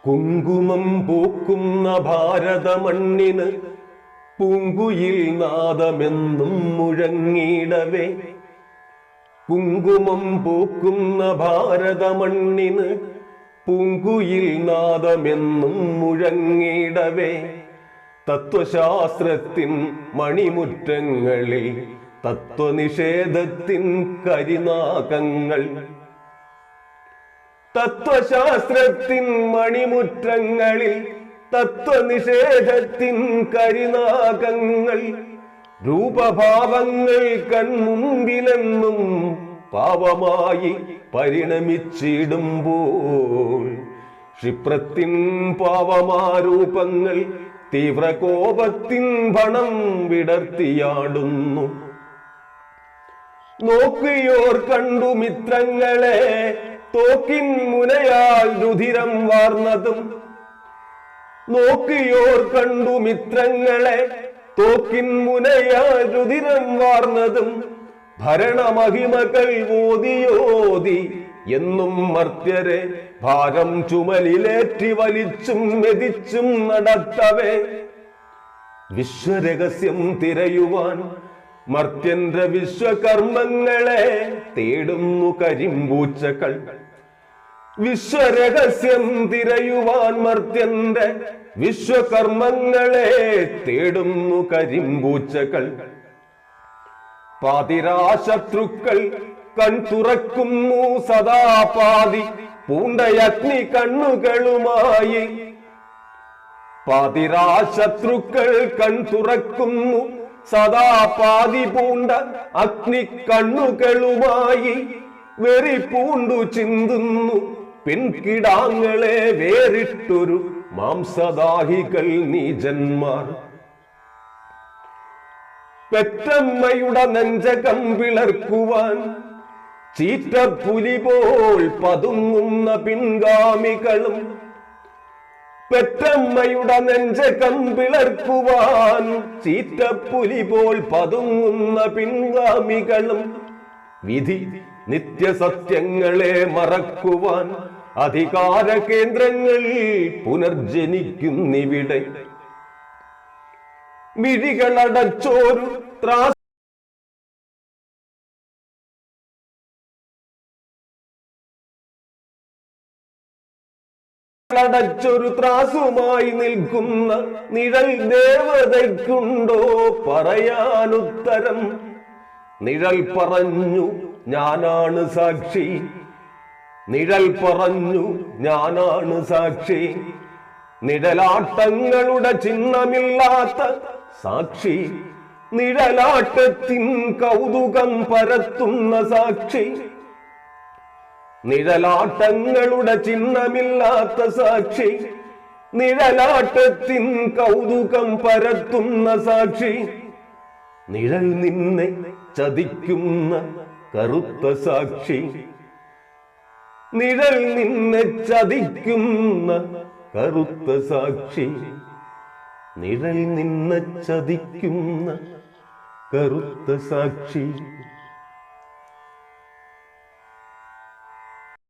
കുങ്കുമം പൂക്കുന്ന ഭാരതമണ്ണിന് പൂങ്കുയിൽ നാദമെന്നും മുഴങ്ങിടവേ. കുങ്കുമം പൂക്കുന്ന ഭാരതമണ്ണിന് പൂങ്കുയിൽ നാദമെന്നും മുഴങ്ങിടവേ. തത്വശാസ്ത്രത്തിൻ മണിമുറ്റങ്ങളിൽ തത്വനിഷേധത്തിൻ കരിനാകങ്ങൾ. തത്വശാസ്ത്രത്തിൻ മണിമുറ്റങ്ങളിൽ തത്വനിഷേധത്തിൻ കരിനാകങ്ങൾ. രൂപഭാവങ്ങൾ കൺമുമ്പിലെന്നും പാവമായി പരിണമിച്ചിടുമ്പോൾ ക്ഷിപ്രത്തിൻ പാവമാരൂപങ്ങൾ തീവ്രകോപത്തിൻ ഭണം വിടർത്തിയാടുന്നു. നോക്കിയോർ കണ്ടു മിത്രങ്ങളെ തോക്കിൻ മുനയാൽ രുധിരം വാർന്നതും. നോക്കിയോർ കണ്ടു മിത്രങ്ങളെ തോക്കിൻ മുനയാൽ രുധിരം വാർന്നതും. ഭരണമഹിമകൾ ഓതിയോതി എന്നും മർത്യരെ ഭാരം ചുമലിലേറ്റി വലിച്ചും മെതിച്ചും നടത്തവേ. വിശ്വരഹസ്യം തിരയുവാൻ മർത്യന്റെ വിശ്വകർമ്മങ്ങളെ തേടുന്നു കരിമ്പൂച്ചകൾ. വിശ്വരഹസ്യം തിരയുവാൻ മർത്യന്റെ വിശ്വകർമ്മങ്ങളെ തേടുന്നു കരിമ്പൂച്ചകൾ. പാതിരാശത്രുക്കൾ കൺ തുറക്കുന്നു സദാ പാതി പൂണ്ടയഗ്നി കണ്ണുകളുമായി. പാതിരാശത്രുക്കൾ കൺ തുറക്കുന്നു സദാ പാതി പൂണ്ട അഗ്നി കണ്ണുകളുമായി. വെറി പൂണ്ടു ചിന്തുന്നു പെൺകിടാങ്ങളെ വേറിട്ടൊരു മാംസദാഹികൾ നീചന്മാർ. പെറ്റമ്മയുടെ നെഞ്ചകം പിളർക്കുവാൻ ചീറ്റപ്പുലി പോൽ പതുങ്ങുന്ന പിൻഗാമികളും. പെറ്റമ്മയുടെ നെഞ്ചകം പിളർക്കുവാൻ ചീറ്റപ്പുലി പോൽ പതുങ്ങുന്ന പിൻഗാമികളും. വിധി നിത്യസത്യങ്ങളെ മറക്കുവാൻ അധികാര കേന്ദ്രങ്ങളിൽ പുനർജനിക്കുന്നിവിടെ. മിഴികളടച്ചോരു ത്രാസുമായി നിൽക്കുന്ന നിഴൽ ദേവതയ്ക്കുണ്ടോ പറയാനുത്തരം? നിഴൽ പറഞ്ഞു ഞാനാണ് സാക്ഷി. നിഴൽ പറഞ്ഞു ഞാനാണ് സാക്ഷി. നിഴലാട്ടങ്ങളുടെ ചിഹ്നമില്ലാത്ത സാക്ഷി. നിഴലാട്ടത്തിൻ കൗതുകം പരത്തുന്ന സാക്ഷി. നിഴലാട്ടങ്ങളുടെ ചിഹ്നമില്ലാത്ത സാക്ഷി. നിഴലാട്ടത്തിൻ കൗതുകം പരത്തുന്ന സാക്ഷി. നിഴൽ നിന്നെ ചതിക്കുന്ന കറുത്ത സാക്ഷി. നിഴൽ നിന്നെ ചതിക്കുന്ന കറുത്ത സാക്ഷി. നിഴൽ നിന്നെ ചതിക്കുന്ന കറുത്ത സാക്ഷി.